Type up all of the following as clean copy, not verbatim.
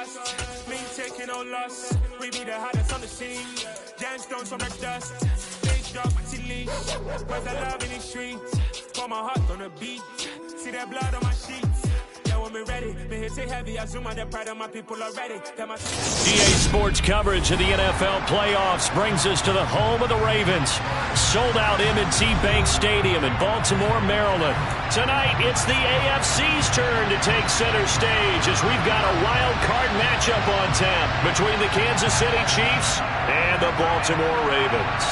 fast. Me taking no loss. We be the hottest on the scene. Gemstones from the dust. Big drop, leash. Where's the love in the streets? Pour my heart on the beat. See that blood on my sheets. Yeah, when we ready, me hit it heavy. I zoom out the pride of my people already. EA Sports coverage of the NFL playoffs brings us to the home of the Ravens. Sold out M&T Bank Stadium in Baltimore, Maryland. Tonight, it's the AFC's turn to take center stage as we've got a wild card matchup on tap between the Kansas City Chiefs and the Baltimore Ravens.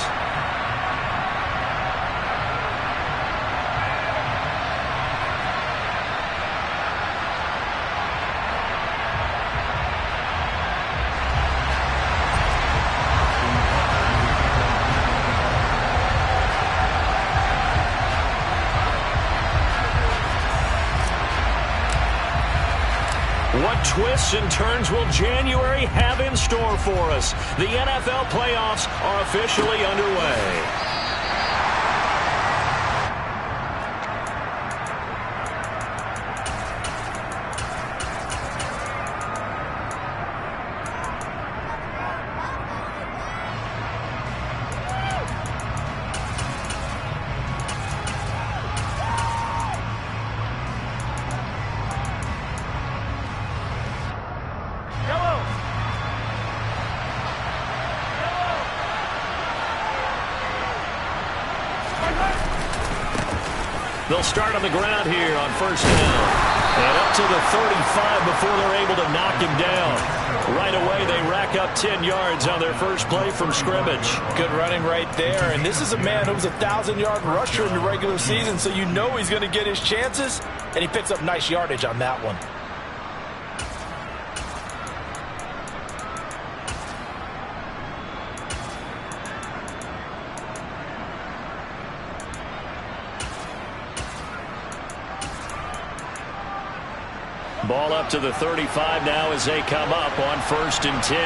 What twists and turns will January have in store for us? The NFL playoffs are officially underway. They'll start on the ground here on first down. And up to the 35 before they're able to knock him down. Right away, they rack up 10 yards on their first play from scrimmage. Good running right there. And this is a man who was a 1,000-yard rusher in the regular season, so you know he's going to get his chances. And he picks up nice yardage on that one. Ball up to the 35 now as they come up on first and 10.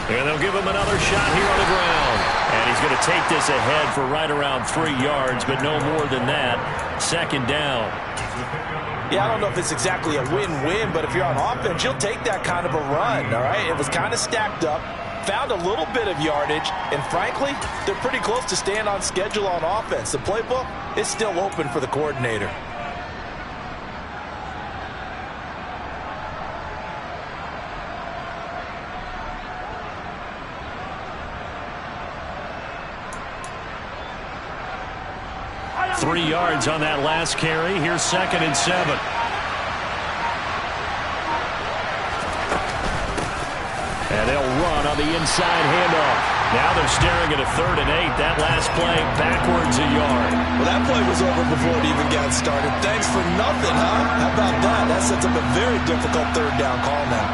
And they'll give him another shot here on the ground. And he's going to take this ahead for right around 3 yards, but no more than that. Second down. Yeah, I don't know if it's exactly a win-win, but if you're on offense, you'll take that kind of a run, all right? It was kind of stacked up, found a little bit of yardage, and frankly, they're pretty close to staying on schedule on offense. The playbook is still open for the coordinator. Three yards on that last carry. Here's second and 7. And they'll run on the inside handoff. Now they're staring at a 3rd and 8. That last play backwards a yard. Well, that play was over before it even got started. Thanks for nothing, huh? How about that? That sets up a very difficult 3rd down call now.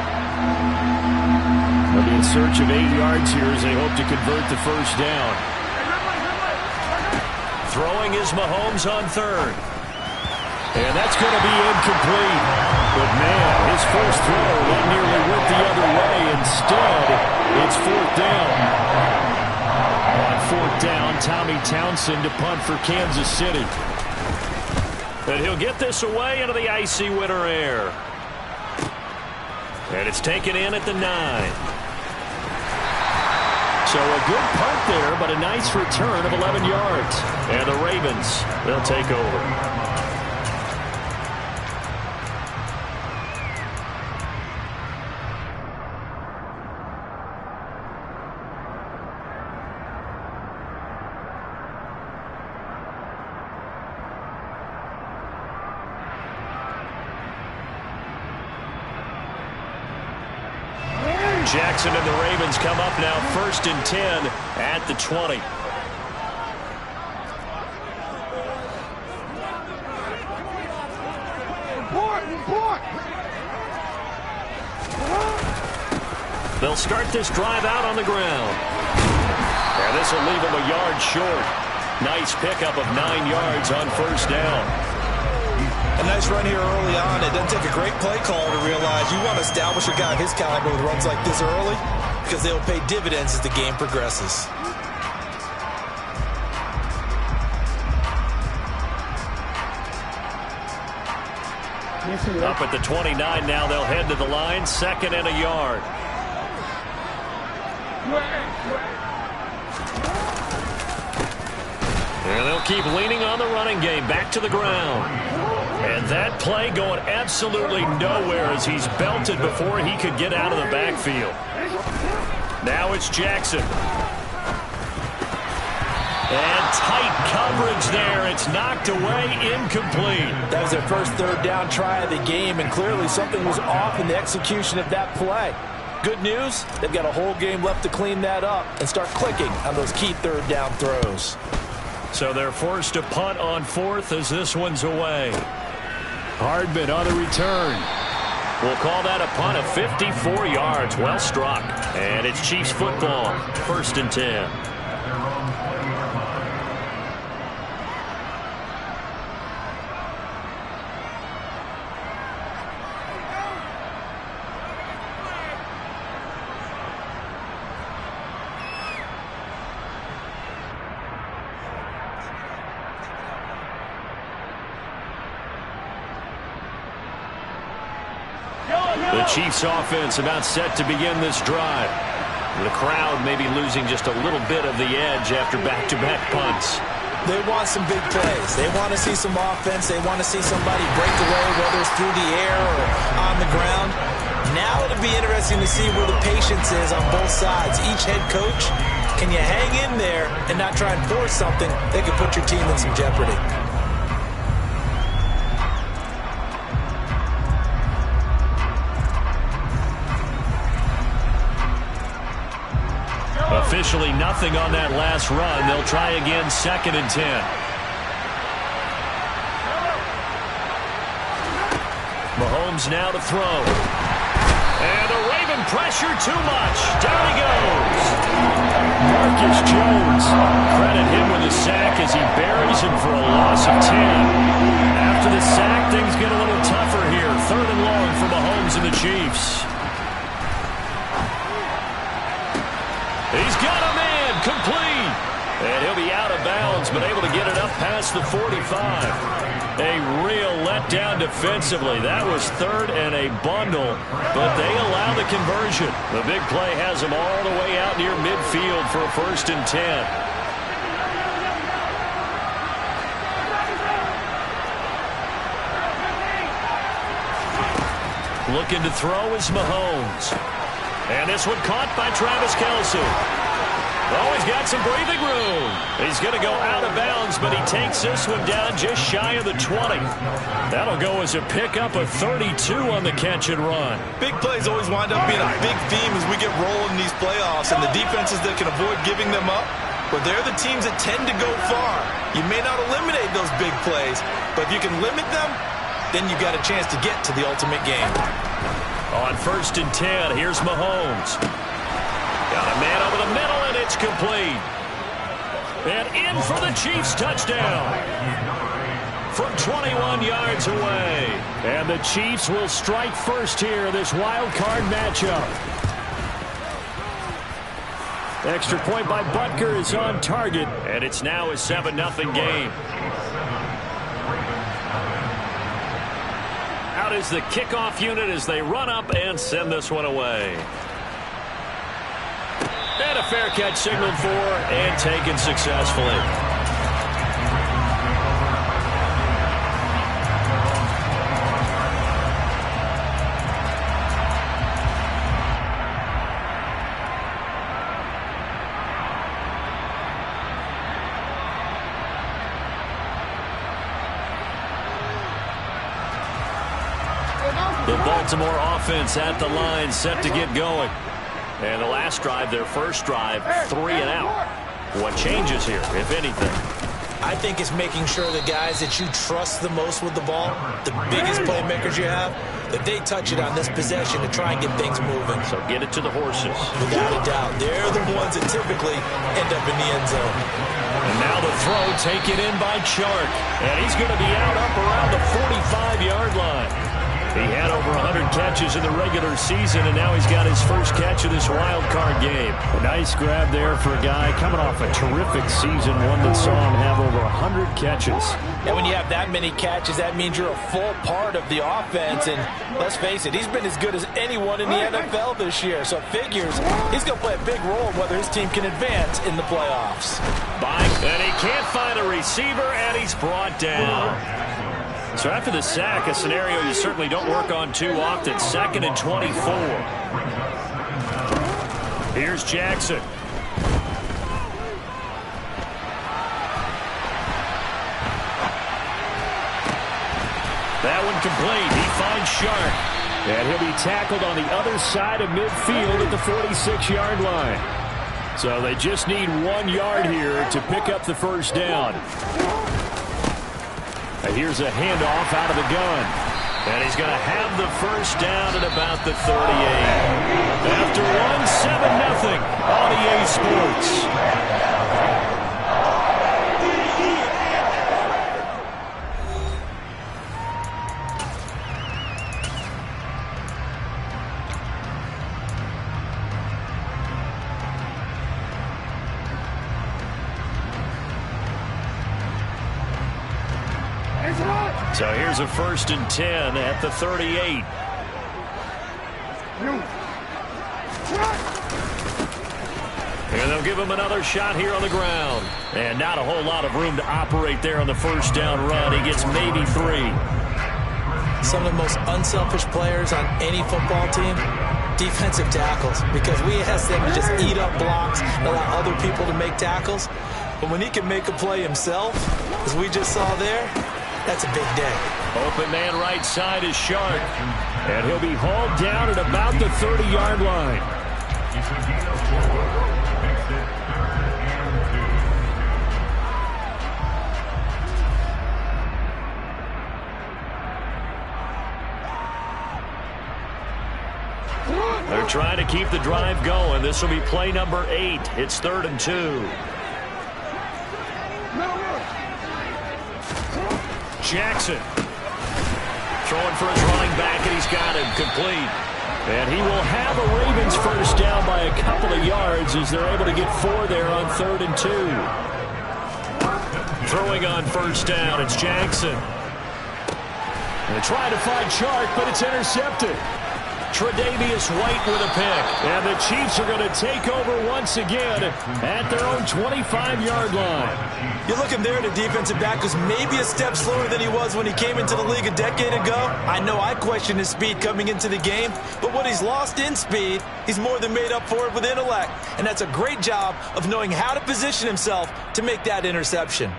They'll be in search of 8 yards here as they hope to convert the first down. Throwing is Mahomes on 3rd. And that's going to be incomplete. But, man, his first throw that nearly went the other way. Instead, it's 4th down. On 4th down, Tommy Townsend to punt for Kansas City. And he'll get this away into the icy winter air. And it's taken in at the 9. So a good punt there, but a nice return of 11 yards. And the Ravens, they'll take over. Jackson and the Ravens come up now first and 10 at the 20. They'll start this drive out on the ground. And this will leave them a yard short. Nice pickup of 9 yards on first down. A nice run here early on. It doesn't take a great play caller to realize you want to establish a guy of his caliber with runs like this early because they'll pay dividends as the game progresses. Up at the 29 now, they'll head to the line, 2nd and a yard. And they'll keep leaning on the running game, back to the ground. And that play going absolutely nowhere as he's belted before he could get out of the backfield. Now it's Jackson. And tight coverage there. It's knocked away, incomplete. That was their first 3rd down try of the game, and clearly something was off in the execution of that play. Good news, they've got a whole game left to clean that up and start clicking on those key 3rd down throws. So they're forced to punt on 4th as this one's away. Hardman on the return. We'll call that a punt of 54 yards. Well struck. And it's Chiefs football. 1st and 10. The Chiefs offense about set to begin this drive. The crowd may be losing just a little bit of the edge after back-to-back punts. They want some big plays. They want to see some offense. They want to see somebody break away, whether it's through the air or on the ground. Now it'll be interesting to see where the patience is on both sides. Each head coach, can you hang in there and not try and force something that could put your team in some jeopardy? Officially nothing on that last run. They'll try again, 2nd and 10. Mahomes now to throw. And the Raven pressure too much. Down he goes. Marcus Jones. Credit him with a sack as he buries him for a loss of 10. After the sack, things get a little tougher here. 3rd and long for Mahomes and the Chiefs. He's got a man, complete. And he'll be out of bounds, but able to get it up past the 45. A real letdown defensively. That was 3rd and a bundle, but they allow the conversion. The big play has them all the way out near midfield for a 1st and 10. Looking to throw is Mahomes. And this one caught by Travis Kelce. Oh, he's got some breathing room. He's going to go out of bounds, but he takes this one down just shy of the 20. That'll go as a pickup of 32 on the catch and run. Big plays always wind up being a big theme as we get rolling in these playoffs, and the defenses that can avoid giving them up, but they're the teams that tend to go far. You may not eliminate those big plays, but if you can limit them, then you've got a chance to get to the ultimate game. On 1st and 10, here's Mahomes. Got a man over the middle, and it's complete. And in for the Chiefs touchdown. From 21 yards away. And the Chiefs will strike first here, this wild card matchup. Extra point by Butker is on target, and it's now a 7-0 game. Out is the kickoff unit as they run up and send this one away. And a fair catch signaled for and taken successfully. The Baltimore offense at the line, set to get going. And the last drive, their first drive, 3 and out. What changes here, if anything? I think it's making sure the guys that you trust the most with the ball, the biggest playmakers you have, that they touch it on this possession to try and get things moving. So get it to the horses. Without a doubt. They're the ones that typically end up in the end zone. And now the throw taken in by Chark. And he's going to be out up around the 45-yard line. He had over 100 catches in the regular season, and now he's got his first catch of this wild card game. A nice grab there for a guy coming off a terrific season, one that saw him have over 100 catches. And when you have that many catches, that means you're a full part of the offense. And let's face it, he's been as good as anyone in the NFL this year. So it figures he's going to play a big role in whether his team can advance in the playoffs. And he can't find a receiver, and he's brought down. So after the sack, a scenario you certainly don't work on too often. 2nd and 24. Here's Jackson. That one complete. He finds Sharp. And he'll be tackled on the other side of midfield at the 46-yard line. So they just need 1 yard here to pick up the first down. Here's a handoff out of the gun. And he's going to have the first down at about the 38. After one, 7-0 on EA Sports. So here's a 1st and 10 at the 38. And they'll give him another shot here on the ground. And not a whole lot of room to operate there on the first down run. He gets maybe 3. Some of the most unselfish players on any football team, defensive tackles, because we ask them to just eat up blocks and allow other people to make tackles. But when he can make a play himself, as we just saw there, that's a big day. Open man right side is Shark. And he'll be hauled down at about the 30-yard line. They're trying to keep the drive going. This will be play number 8. It's 3rd and 2. Jackson throwing for his running back, and he's got him complete. And he will have a Ravens first down by a couple of yards as they're able to get 4 there on 3rd and 2. Throwing on first down, it's Jackson. They're trying to find Chark, but it's intercepted. Tre'Davious White with a pick. And the Chiefs are going to take over once again at their own 25-yard line. You're looking there at a defensive back who's maybe a step slower than he was when he came into the league a decade ago. I know I questioned his speed coming into the game, but what he's lost in speed, he's more than made up for it with intellect. And that's a great job of knowing how to position himself to make that interception.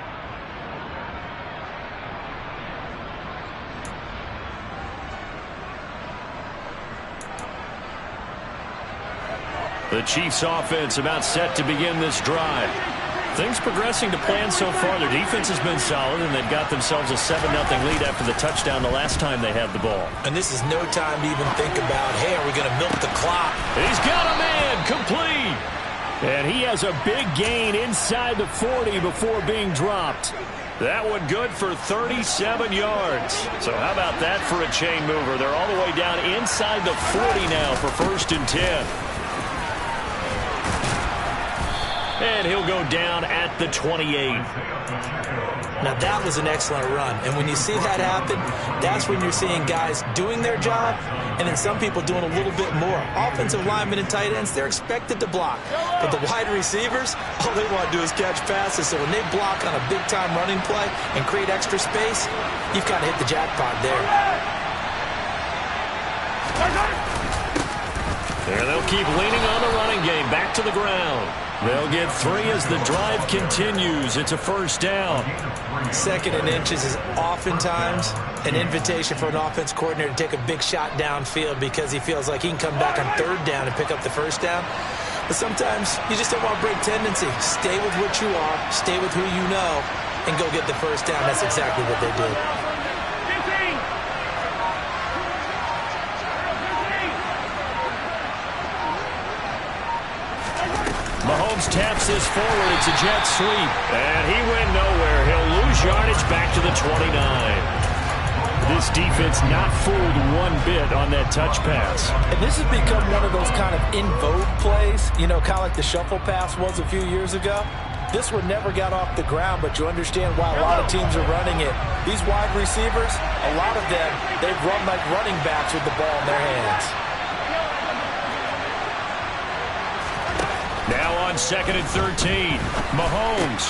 The Chiefs offense about set to begin this drive. Things progressing to plan so far. Their defense has been solid, and they've got themselves a 7-0 lead after the touchdown the last time they had the ball. And this is no time to even think about, hey, are we going to milk the clock? He's got a man complete. And he has a big gain inside the 40 before being dropped. That one good for 37 yards. So how about that for a chain mover? They're all the way down inside the 40 now for 1st and 10. And he'll go down at the 28. Now, that was an excellent run. And when you see that happen, that's when you're seeing guys doing their job and then some people doing a little bit more. Offensive linemen and tight ends, they're expected to block. But the wide receivers, all they want to do is catch passes. So when they block on a big-time running play and create extra space, you've kind of hit the jackpot there. There they'll keep leaning on the running game. Back to the ground. They'll get 3 as the drive continues. It's a first down. 2nd and inches is oftentimes an invitation for an offense coordinator to take a big shot downfield because he feels like he can come back on 3rd down and pick up the first down. But sometimes you just don't want to break tendency. Stay with what you are, stay with who you know, and go get the first down. That's exactly what they did. Mahomes taps this forward. It's a jet sweep. And he went nowhere. He'll lose yardage back to the 29. This defense not fooled one bit on that touch pass. And this has become one of those kind of in vogue plays, you know, kind of like the shuffle pass was a few years ago. This one never got off the ground, but you understand why a lot of teams are running it. These wide receivers, a lot of them, they've run like running backs with the ball in their hands. Now on 2nd and 13, Mahomes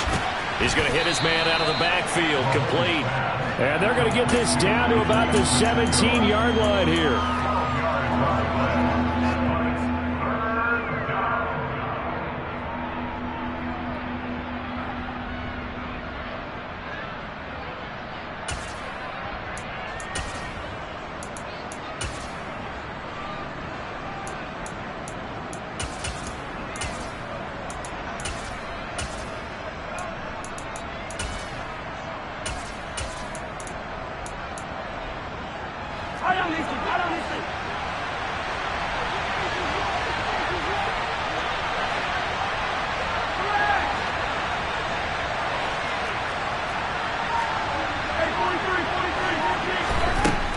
is going to hit his man out of the backfield, complete. And they're going to get this down to about the 17-yard line here.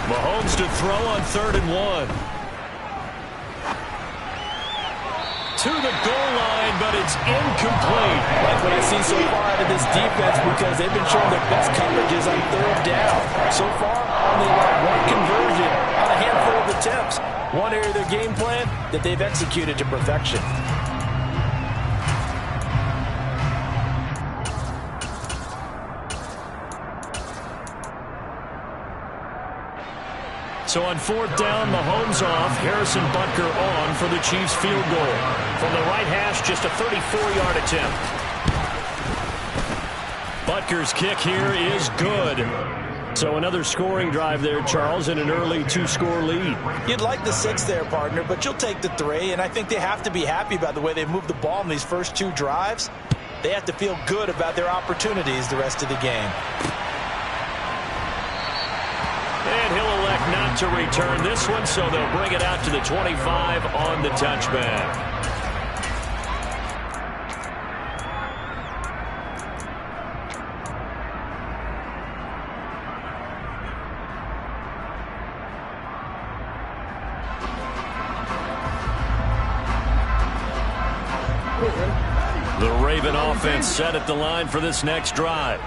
Mahomes to throw on 3rd and 1. To the goal line, but it's incomplete. Like what I've seen so far out of this defense, because they've been showing their best coverages on 3rd down. So far, only one conversion on a handful of attempts. One area of their game plan that they've executed to perfection. So on 4th down, Mahomes off, Harrison Butker on for the Chiefs field goal. From the right hash, just a 34-yard attempt. Butker's kick here is good. So another scoring drive there, Charles, and an early 2-score lead. You'd like the 6 there, partner, but you'll take the 3, and I think they have to be happy about the way they moved the ball in these first 2 drives. They have to feel good about their opportunities the rest of the game. And he'll elect not to return this one, so they'll bring it out to the 25 on the touchback. The Raven offense set at the line for this next drive.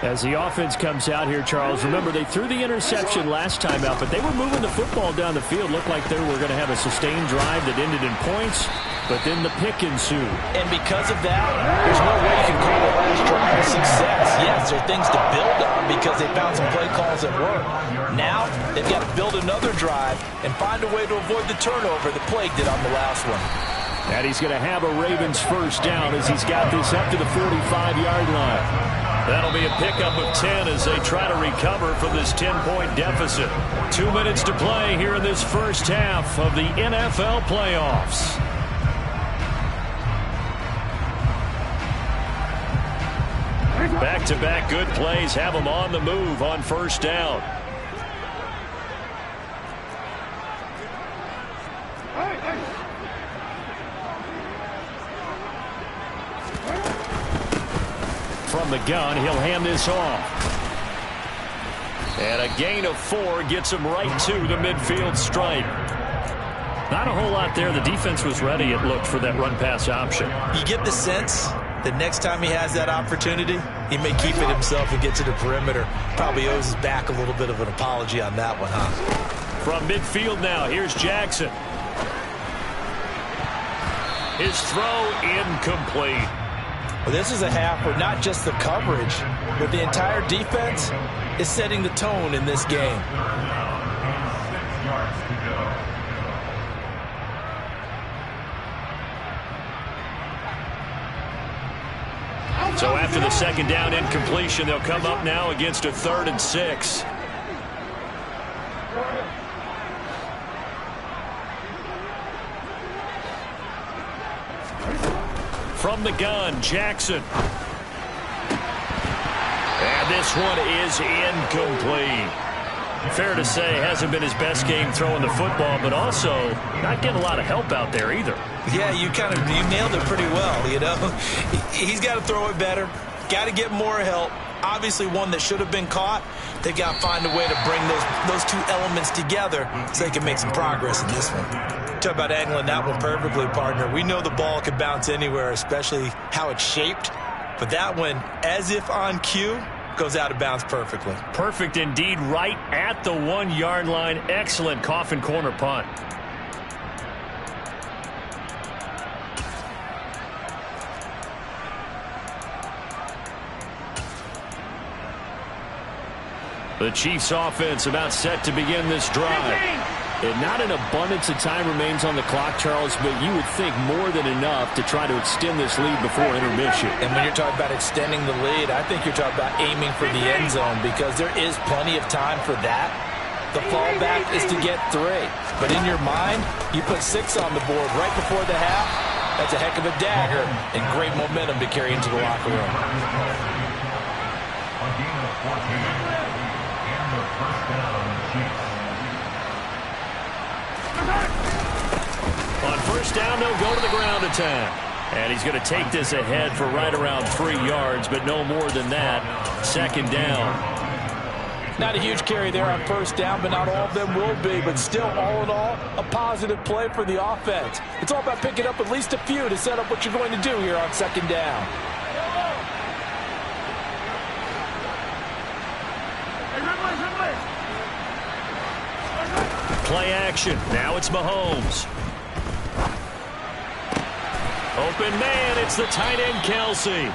As the offense comes out here, Charles, remember they threw the interception last time out, but they were moving the football down the field. Looked like they were going to have a sustained drive that ended in points, but then the pick ensued. And because of that, there's no way you can call the last drive a success. Yes, there are things to build on because they found some play calls that work. Now, they've got to build another drive and find a way to avoid the turnover that plagued it on the last one. And he's going to have a Ravens first down as he's got this up to the 45-yard line. That'll be a pickup of 10 as they try to recover from this 10-point deficit. 2 minutes to play here in this first half of the NFL playoffs. Back-to-back good plays have them on the move on first down. From the gun, he'll hand this off. And a gain of 4 gets him right to the midfield stripe. Not a whole lot there. The defense was ready, it looked, for that run-pass option. You get the sense that next time he has that opportunity, he may keep it himself and get to the perimeter. Probably owes his back a little bit of an apology on that one, huh? From midfield now, here's Jackson. His throw incomplete. Well, this is a half where not just the coverage, but the entire defense is setting the tone in this game. So after the second down incompletion, they'll come up now against a 3rd and 6. From the gun, Jackson. And this one is incomplete. Fair to say, hasn't been his best game throwing the football, but also not getting a lot of help out there either. Yeah, you nailed it pretty well, you know. He's got to throw it better, got to get more help. Obviously one that should have been caught. They got to find a way to bring those two elements together so they can make some progress in this one. Talk about angling that one perfectly, partner. We know the ball can bounce anywhere, especially how it's shaped. But that one, as if on cue, goes out of bounds perfectly. Perfect indeed, right at the 1-yard line. Excellent coffin corner punt. The Chiefs offense about set to begin this drive. And not an abundance of time remains on the clock, Charles, but you would think more than enough to try to extend this lead before intermission. And when you're talking about extending the lead, I think you're talking about aiming for the end zone because there is plenty of time for that. The fallback is to get 3. But in your mind, you put 6 on the board right before the half. That's a heck of a dagger and great momentum to carry into the locker room. On first down, they'll go to the ground attack. And he's going to take this ahead for right around 3 yards, but no more than that. Second down. Not a huge carry there on first down, but not all of them will be. But still, all in all, a positive play for the offense. It's all about picking up at least a few to set up what you're going to do here on second down. Play action. Now it's Mahomes. Open man. It's the tight end, Kelsey.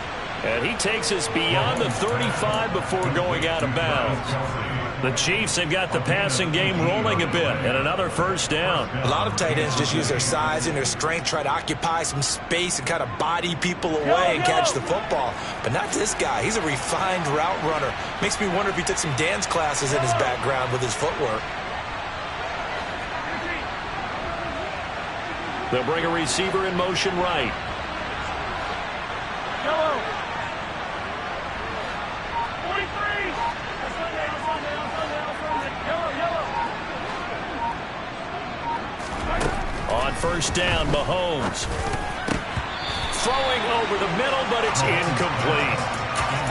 And he takes us beyond the 35 before going out of bounds. The Chiefs have got the passing game rolling a bit, and another first down. A lot of tight ends just use their size and their strength, try to occupy some space and kind of body people away and catch the football. But not this guy. He's a refined route runner. Makes me wonder if he took some dance classes in his background with his footwork. They'll bring a receiver in motion right. On first down, Mahomes. Throwing over the middle, but it's incomplete.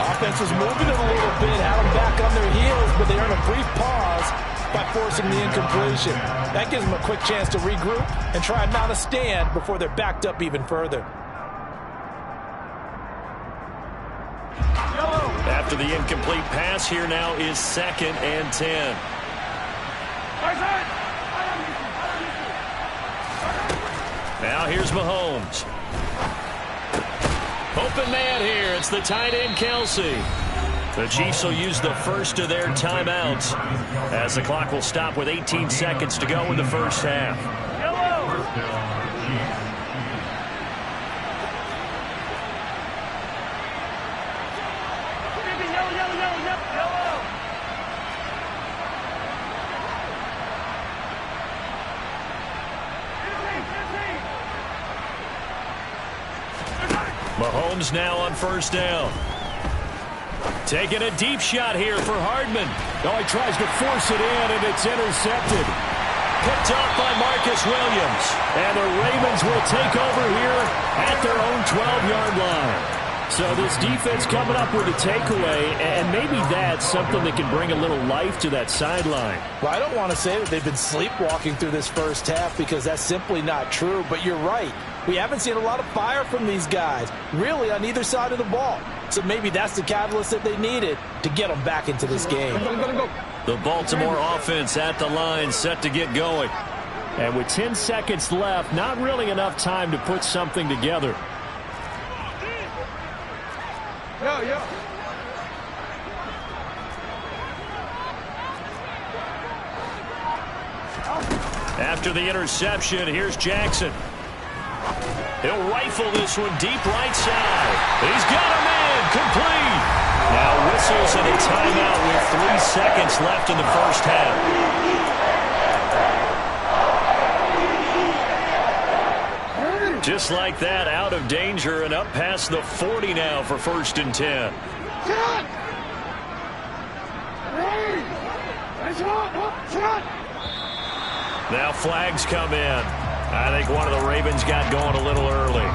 Offense was moving it a little bit, had them back on their heels, but they earned a brief pause by forcing the incompletion. That gives them a quick chance to regroup and try and mount a stand before they're backed up even further. After the incomplete pass, here now is 2nd and 10. Now here's Mahomes. Open man here. It's the tight end, Kelsey. The Chiefs will use the first of their timeouts as the clock will stop with 18 seconds to go in the first half. Mahomes now on first down. Taking a deep shot here for Hardman. Oh, he tries to force it in, and it's intercepted. Picked off by Marcus Williams. And the Ravens will take over here at their own 12-yard line. So this defense coming up with a takeaway, and maybe that's something that can bring a little life to that sideline. Well, I don't want to say that they've been sleepwalking through this first half because that's simply not true, but you're right. We haven't seen a lot of fire from these guys, really on either side of the ball. So maybe that's the catalyst that they needed to get them back into this game. The Baltimore offense at the line set to get going. And with 10 seconds left, not really enough time to put something together. After the interception, here's Jackson. He'll rifle this one deep right side. He's got a man complete. Now whistles and a timeout with 3 seconds left in the first half. Just like that, out of danger and up past the 40 now for 1st and 10. Now flags come in. I think one of the Ravens got going a little early.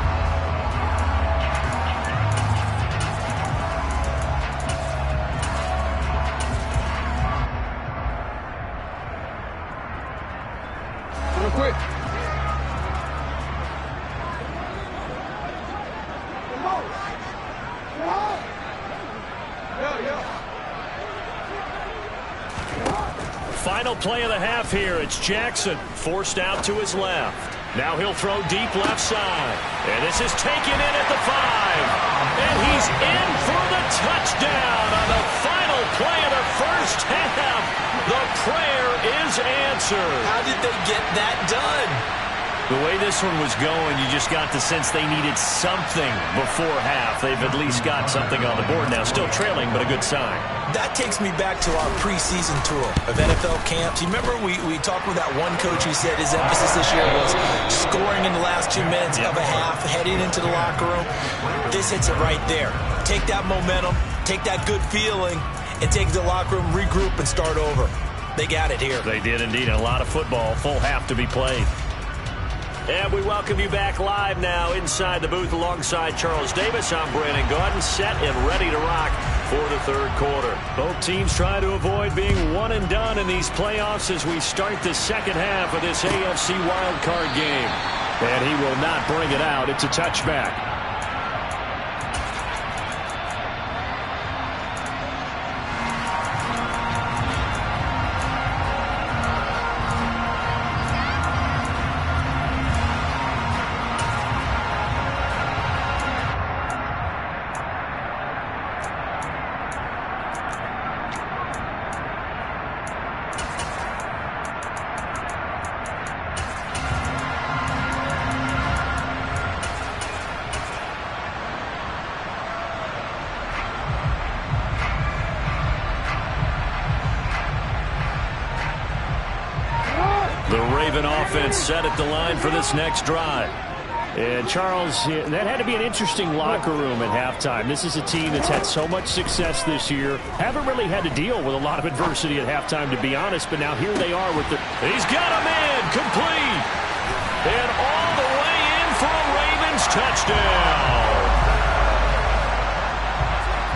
Quick. Final play of the half here. It's Jackson forced out to his left. Now he'll throw deep left side. And this is taken in at the 5. And he's in for the touchdown on the final play of the first half. The prayer is answered. How did they get that done? The way this one was going, you just got the sense they needed something before half. They've at least got something on the board now. Still trailing, but a good sign. That takes me back to our preseason tour of NFL camps. You remember we talked with that one coach who said his emphasis this year was scoring in the last 2 minutes of a half, heading into the locker room. This hits it right there. Take that momentum, take that good feeling, and take it to the locker room, regroup, and start over. They got it here. They did indeed. A lot of football, full half to be played. And we welcome you back live now inside the booth alongside Charles Davis. I'm Brandon Gaudin, set and ready to rock for the third quarter. Both teams try to avoid being one and done in these playoffs as we start the second half of this AFC wildcard game. And he will not bring it out. It's a touchback. Offense set at the line for this next drive. And Charles, that had to be an interesting locker room at halftime. This is a team that's had so much success this year. Haven't really had to deal with a lot of adversity at halftime, to be honest. But now here they are with the... He's got a man complete. And all the way in for a Ravens touchdown.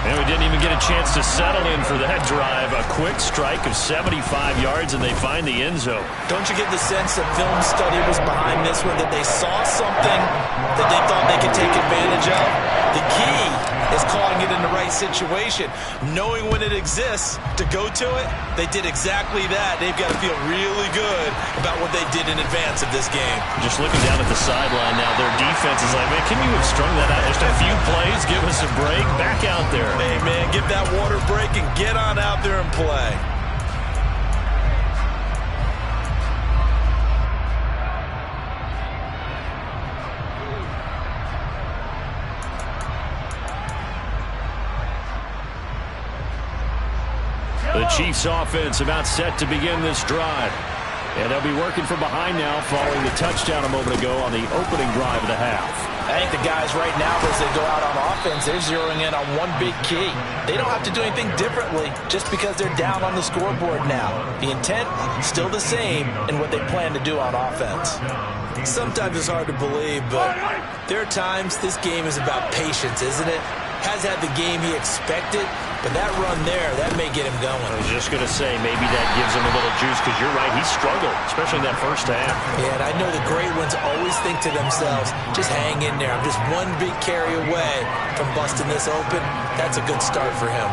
And we didn't even get a chance to settle in for that drive. A quick strike of 75 yards, and they find the end zone. Don't you get the sense that film study was behind this one, that they saw something that they thought they could take advantage of? The key is calling it in the right situation. Knowing when it exists to go to it, they did exactly that. They've got to feel really good about what they did in advance of this game. Just looking down at the sideline now, their defense is like, man, can you have strung that out just a few plays? Give us a break. Back out there. Hey, man, get that water break and get on out there and play. The Chiefs offense about set to begin this drive. And they'll be working from behind now following the touchdown a moment ago on the opening drive of the half. I think the guys right now, as they go out on offense, they're zeroing in on one big key. They don't have to do anything differently just because they're down on the scoreboard now. The intent, still the same in what they plan to do on offense. Sometimes it's hard to believe, but there are times this game is about patience, isn't it? Has had the game he expected, but that run there, that may get him going. I was just going to say, maybe that gives him a little juice, because you're right, he struggled, especially in that first half. Yeah, and I know the great ones always think to themselves, just hang in there. I'm just one big carry away from busting this open. That's a good start for him.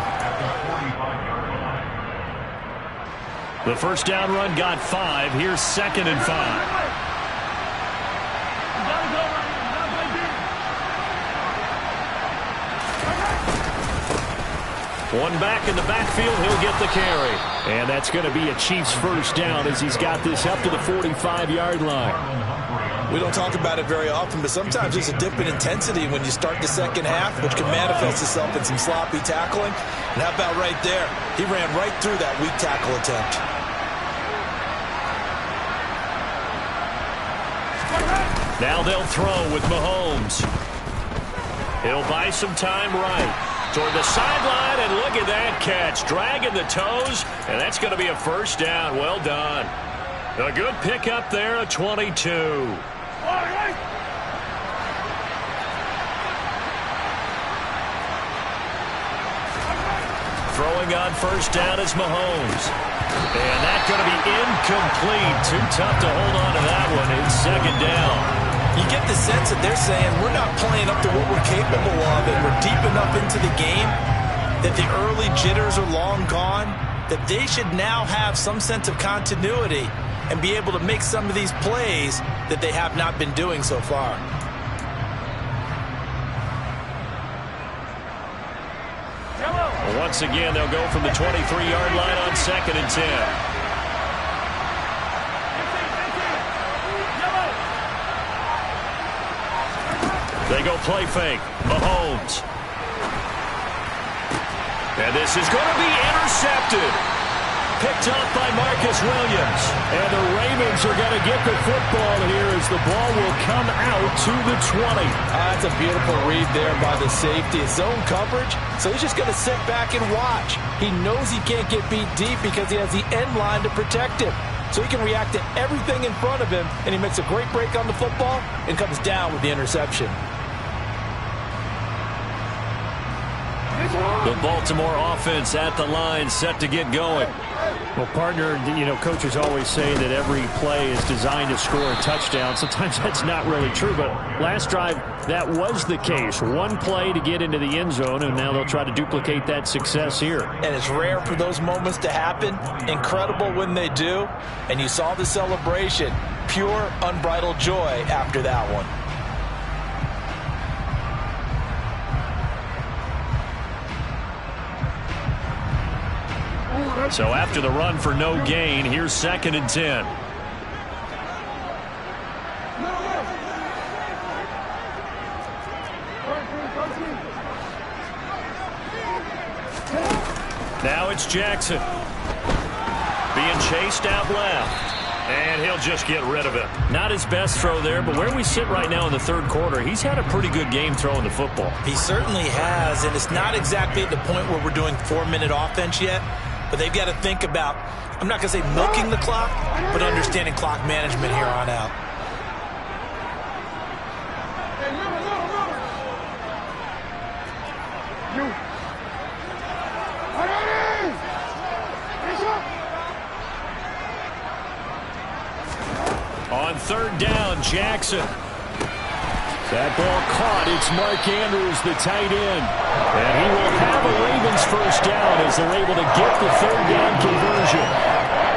The first down run got 5. Here's 2nd and 5. One back in the backfield, he'll get the carry. And that's going to be a Chiefs first down as he's got this up to the 45-yard line. We don't talk about it very often, but sometimes there's a dip in intensity when you start the second half, which can manifest itself in some sloppy tackling. And how about right there? He ran right through that weak tackle attempt. Now they'll throw with Mahomes. He'll buy some time right. Toward the sideline, and look at that catch. Dragging the toes, and that's going to be a first down. Well done. A good pickup there, a 22. Throwing on first down is Mahomes. And that's going to be incomplete. Too tough to hold on to that one. It's second down. You get the sense that they're saying we're not playing up to what we're capable of, and we're deep enough into the game that the early jitters are long gone, that they should now have some sense of continuity and be able to make some of these plays that they have not been doing so far. Once again, they'll go from the 23-yard line on 2nd and 10. They go play fake. Mahomes. And this is going to be intercepted. Picked up by Marcus Williams. And the Ravens are going to get the football here as the ball will come out to the 20. That's a beautiful read there by the safety. It's zone coverage, so he's just going to sit back and watch. He knows he can't get beat deep because he has the end line to protect him. So he can react to everything in front of him, and he makes a great break on the football and comes down with the interception. The Baltimore offense at the line, set to get going. Well, partner, coaches always say that every play is designed to score a touchdown. Sometimes that's not really true, but last drive, that was the case. One play to get into the end zone, and now they'll try to duplicate that success here. And it's rare for those moments to happen. Incredible when they do. And you saw the celebration. Pure, unbridled joy after that one. So after the run for no gain, here's 2nd and 10. Now it's Jackson. Being chased out left. And he'll just get rid of it. Not his best throw there, but where we sit right now in the third quarter, he's had a pretty good game throwing the football. He certainly has, and it's not exactly at the point where we're doing 4-minute offense yet. But they've got to think about, I'm not going to say milking the clock, but understanding clock management here on out. On 3rd down, Jackson. That ball caught. It's Mark Andrews, the tight end. And he will have a Ravens first down as they're able to get the 3rd down conversion.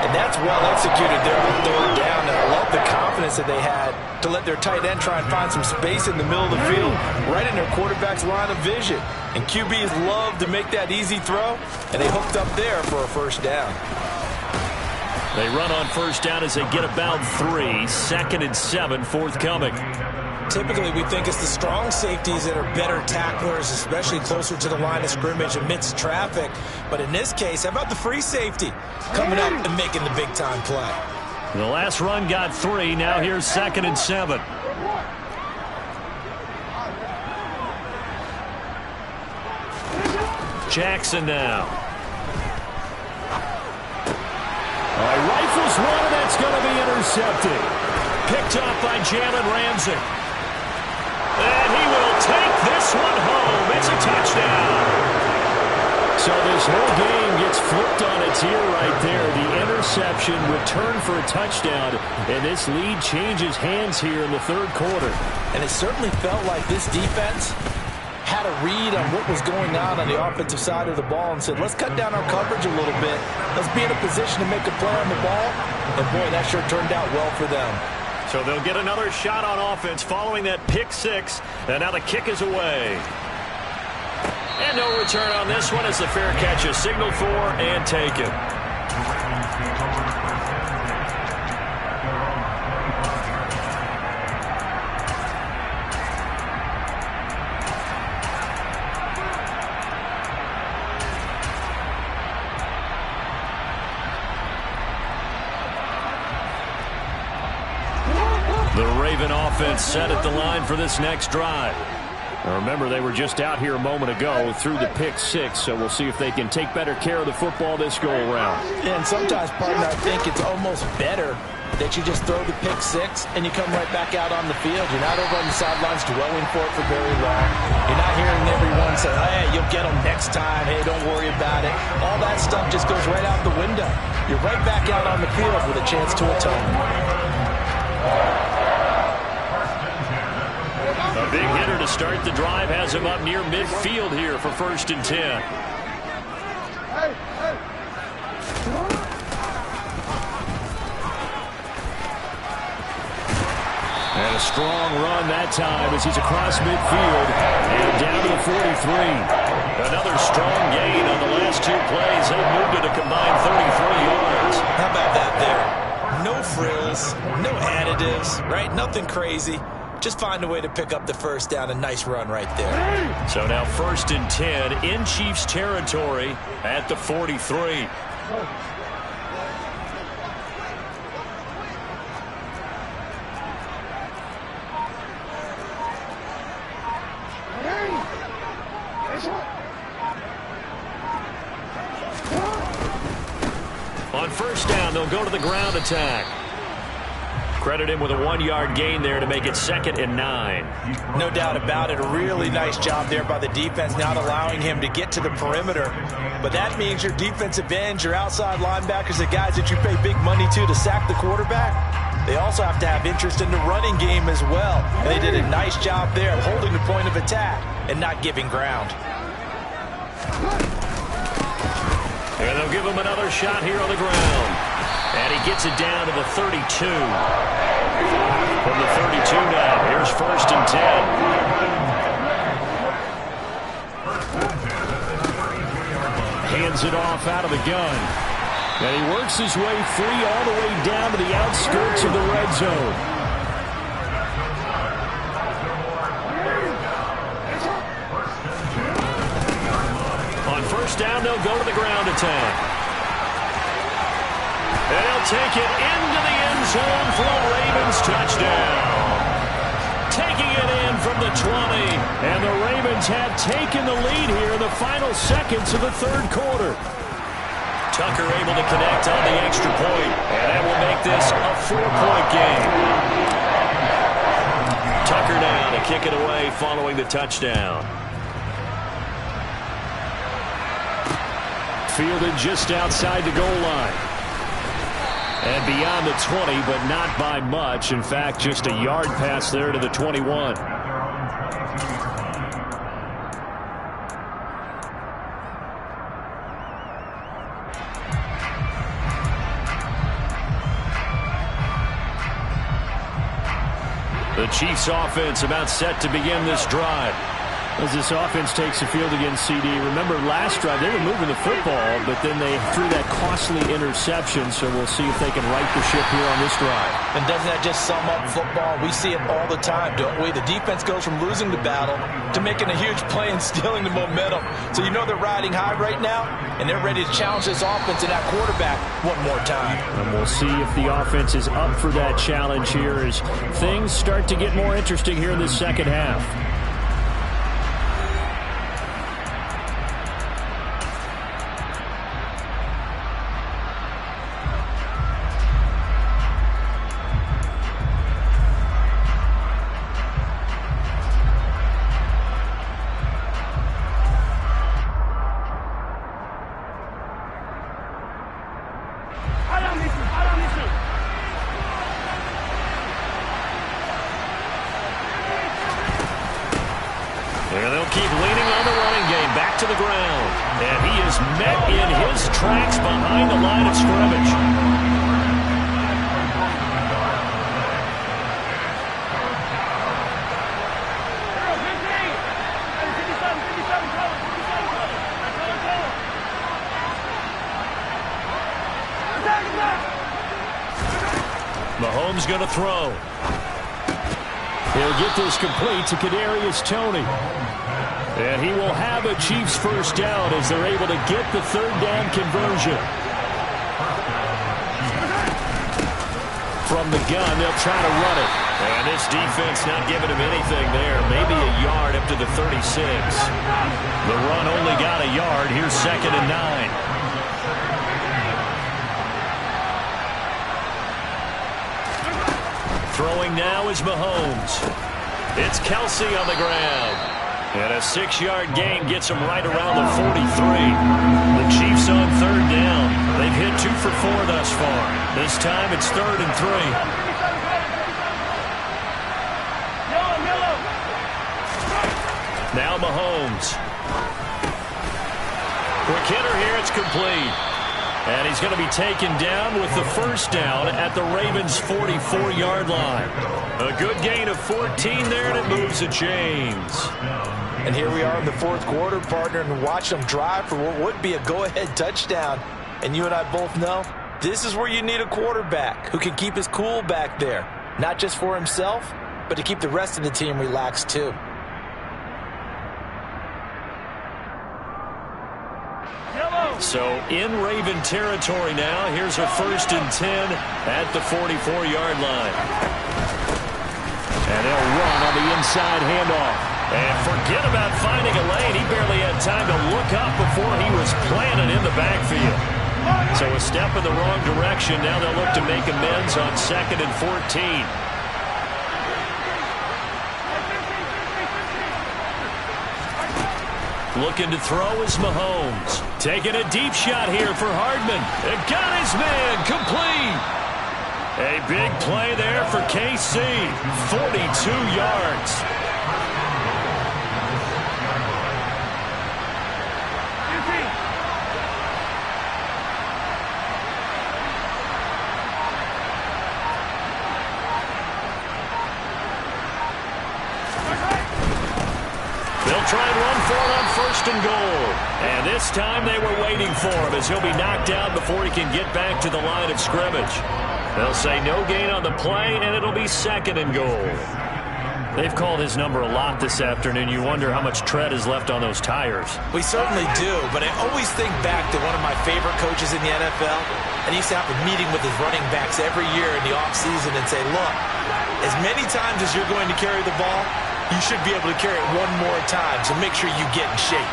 And that's well executed there on 3rd down. And I love the confidence that they had to let their tight end try and find some space in the middle of the field, right in their quarterback's line of vision. And QBs love to make that easy throw, and they hooked up there for a first down. They run on first down as they get about 3. 2nd and 7 forthcoming. Typically, we think it's the strong safeties that are better tacklers, especially closer to the line of scrimmage amidst traffic. But in this case, how about the free safety coming up and making the big-time play? The last run got 3. Now here's 2nd and 7. Jackson now. All right, rifles one, and that's going to be intercepted. Picked up by Jalen Ramsey. And he will take this one home. It's a touchdown. So this whole game gets flipped on its ear right there. The interception returned for a touchdown, and this lead changes hands here in the third quarter. And it certainly felt like this defense had a read on what was going on the offensive side of the ball and said, let's cut down our coverage a little bit. Let's be in a position to make a play on the ball. And, boy, that sure turned out well for them. So they'll get another shot on offense following that pick 6. And now the kick is away. And no return on this one as the fair catch is signaled for and taken. The Raven offense set at the line for this next drive. Now remember, they were just out here a moment ago through the pick six, so we'll see if they can take better care of the football this go-around. Yeah, and sometimes, partner, I think it's almost better that you just throw the pick six and you come right back out on the field. You're not over on the sidelines dwelling for it for very long. You're not hearing everyone say, hey, you'll get them next time. Hey, don't worry about it. All that stuff just goes right out the window. You're right back out on the field with a chance to atone. A big hitter to start the drive has him up near midfield here for 1st and 10. And a strong run that time as he's across midfield and down to the 43. Another strong gain on the last 2 plays. They've moved it a combined 33 yards. How about that there? No frills, no additives, right? Nothing crazy. Just find a way to pick up the first down. A nice run right there. So now 1st and 10 in Chiefs territory at the 43. On 1st down, they'll go to the ground attack. Credit him with a 1-yard gain there to make it 2nd and 9. No doubt about it. A really nice job there by the defense, not allowing him to get to the perimeter. But that means your defensive ends, your outside linebackers, the guys that you pay big money to sack the quarterback, they also have to have interest in the running game as well. And they did a nice job there of holding the point of attack and not giving ground. And they'll give him another shot here on the ground. And he gets it down to the 32. From the 32 now, here's 1st and 10. Hands it off out of the gun. And he works his way free all the way down to the outskirts of the red zone. On 1st down, they'll go to the ground attack. And he'll take it into the end zone for a Ravens touchdown. Taking it in from the 20. And the Ravens have taken the lead here in the final seconds of the 3rd quarter. Tucker able to connect on the extra point. And that will make this a 4-point game. Tucker now to kick it away following the touchdown. Fielded just outside the goal line. And beyond the 20, but not by much. In fact, just a yard pass there to the 21. The Chiefs offense about set to begin this drive. As this offense takes the field against CD, remember last drive they were moving the football, but then they threw that costly interception, so we'll see if they can right the ship here on this drive. And doesn't that just sum up football? We see it all the time, don't we? The defense goes from losing the battle to making a huge play and stealing the momentum. So you know they're riding high right now, and they're ready to challenge this offense and that quarterback one more time. And we'll see if the offense is up for that challenge here as things start to get more interesting here in this 2nd half. And they'll keep leaning on the running game back to the ground. And he is met in his tracks behind the line of scrimmage. Mahomes going to throw. He'll get this complete to Kadarius Toney. And he will have a Chiefs 1st down as they're able to get the 3rd down conversion. from the gun. They'll try to run it. And this defense not giving him anything there. Maybe a yard up to the 36. The run only got a yard. Here's 2nd and 9. Throwing now is Mahomes. It's Kelsey on the ground. And a 6-yard gain gets him right around the 43. The Chiefs on 3rd down. They've hit 2 for 4 thus far. This time it's 3rd and 3. Now Mahomes. Quick hitter here. It's complete. And he's going to be taken down with the first down at the Ravens' 44-yard line. A good gain of 14 there, and it moves the chains. And here we are in the 4th quarter, partner, and watch them drive for what would be a go-ahead touchdown. And you and I both know this is where you need a quarterback who can keep his cool back there. Not just for himself, but to keep the rest of the team relaxed too. So in Raven territory now. Here's a 1st and 10 at the 44-yard line. And they'll run on the inside handoff. And forget about finding a lane. He barely had time to look up before he was planted in the backfield. So a step in the wrong direction. Now they'll look to make amends on 2nd and 14. Looking to throw is Mahomes. Taking a deep shot here for Hardman. And got his man complete. A big play there for KC. 42 yards. They'll try and run for it on 1st and goal. And this time they were waiting for him as he'll be knocked down before he can get back to the line of scrimmage. They'll say no gain on the play, and it'll be 2nd and goal. They've called his number a lot this afternoon. You wonder how much tread is left on those tires. We certainly do, but I always think back to one of my favorite coaches in the NFL. And he used to have a meeting with his running backs every year in the offseason and say, look, as many times as you're going to carry the ball, you should be able to carry it one more time, so make sure you get in shape.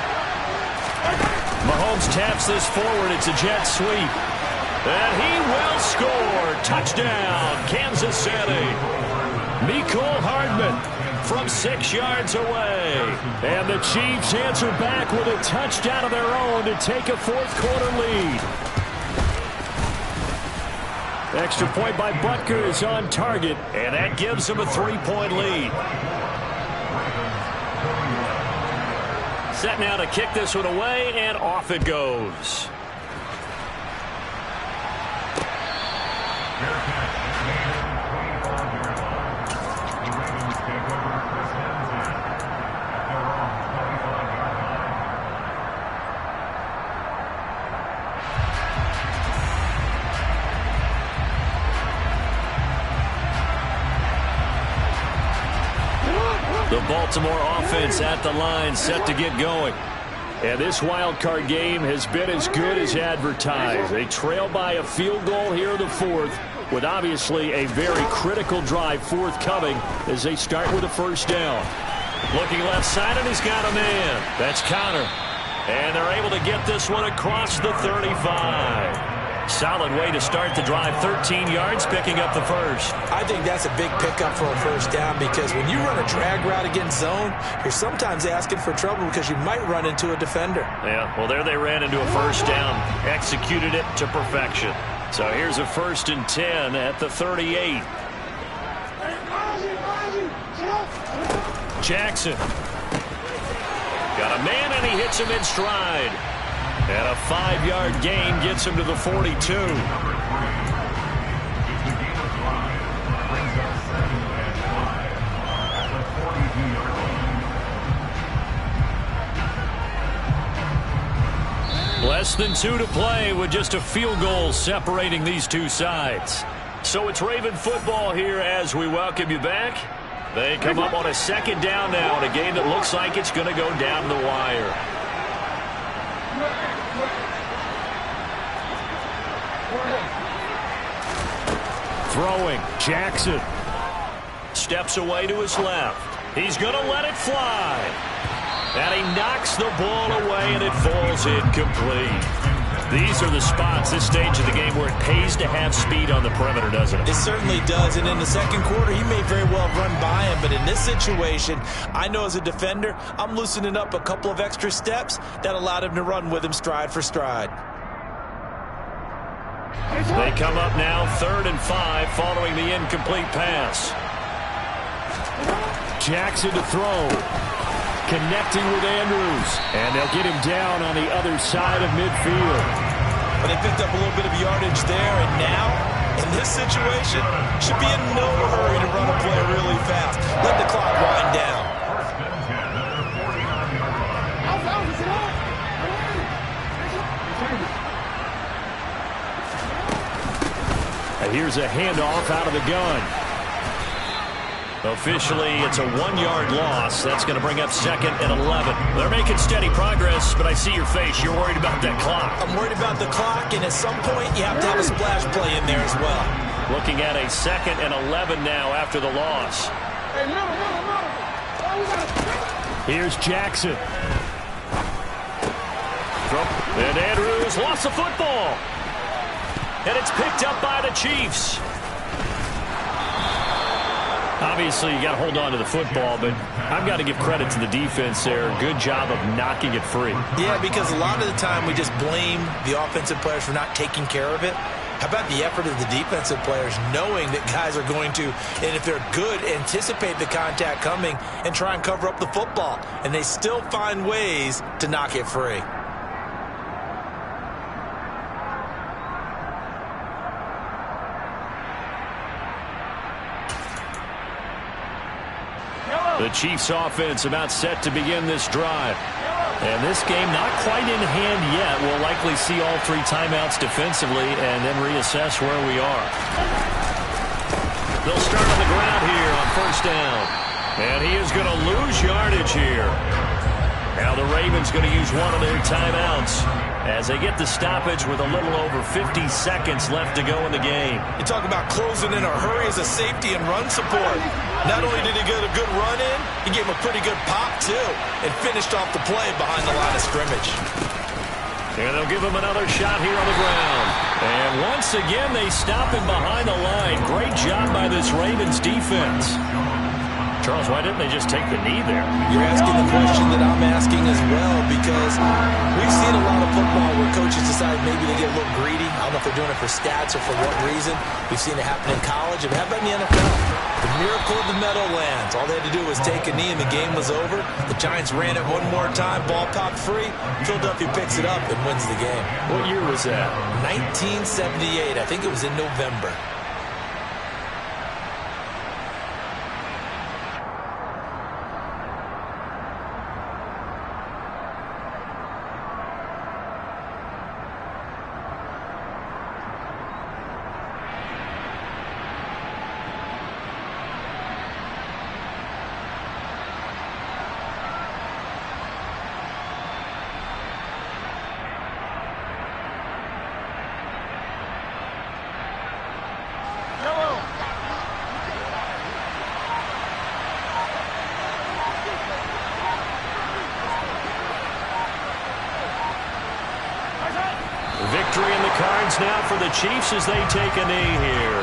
Mahomes taps this forward. It's a jet sweep. And he will score. Touchdown, Kansas City. Mecole Hardman from 6 yards away. And the Chiefs answer back with a touchdown of their own to take a 4th quarter lead. Extra point by Butker is on target, and that gives them a 3-point lead. Set now to kick this one away, and off it goes. The Baltimore offense at the line, set to get going. And this wild card game has been as good as advertised. They trail by a field goal here in the 4th, with obviously a very critical drive forthcoming as they start with a 1st down. Looking left side, and he's got a man. That's Connor. And they're able to get this one across the 35. Solid way to start the drive. 13 yards, picking up the 1st. I think that's a big pickup for a 1st down, because when you run a drag route against zone, you're sometimes asking for trouble because you might run into a defender. Yeah, well, there they ran into a 1st down. Executed it to perfection. So here's a 1st and 10 at the 38. Jackson. Got a man, and he hits him in stride. And a 5-yard gain gets him to the 42. Less than 2 to play with just a field goal separating these two sides. So it's Raven football here as we welcome you back. They come up on a 2nd down now in a game that looks like it's going to go down the wire. throwing. Jackson steps away to his left. He's going to let it fly. And he knocks the ball away, and it falls incomplete. These are the spots, this stage of the game, where it pays to have speed on the perimeter, doesn't it? It certainly does, and in the second quarter, he may very well run by him, but in this situation, I know as a defender, I'm loosening up a couple of extra steps that allowed him to run with him stride for stride. They come up now 3rd and 5 following the incomplete pass. Jackson to throw. Connecting with Andrews. And they'll get him down on the other side of midfield. But they picked up a little bit of yardage there, and now, in this situation, should be in no hurry to run a play really fast. Let the clock wind down. And here's a handoff out of the gun. Officially, it's a 1-yard loss. That's going to bring up 2nd and 11. They're making steady progress, but I see your face. You're worried about that clock. I'm worried about the clock, and at some point, you have to have a splash play in there as well. Looking at a 2nd and 11 now after the loss. Here's Jackson. And Andrews lost the football. And it's picked up by the Chiefs. Obviously, you got to hold on to the football, but I've got to give credit to the defense there. Good job of knocking it free. Yeah, because a lot of the time we just blame the offensive players for not taking care of it. How about the effort of the defensive players knowing that guys are going to, and if they're good, anticipate the contact coming and try and cover up the football. And they still find ways to knock it free. The Chiefs offense about set to begin this drive. And this game not quite in hand yet. We'll likely see all 3 timeouts defensively and then reassess where we are. They'll start on the ground here on 1st down. And he is going to lose yardage here. Now the Ravens going to use one of their timeouts as they get the stoppage with a little over 50 seconds left to go in the game. You talk about closing in a hurry as a safety and run support. Not only did he get a good run in, he gave him a pretty good pop too and finished off the play behind the line of scrimmage. And they'll give him another shot here on the ground. And once again, they stop him behind the line. Great job by this Ravens defense. Charles, why didn't they just take the knee there? You're asking the question that I'm asking as well, because we've seen a lot of football where coaches decide maybe they get a little greedy. I don't know if they're doing it for stats or for what reason. We've seen it happen in college. And how about in the NFL? The miracle of the Meadowlands. All they had to do was take a knee and the game was over. The Giants ran it one more time. Ball popped free. Philadelphia picks it up and wins the game. What year was that? 1978. I think it was in November. Victory in the cards now for the Chiefs as they take a knee here.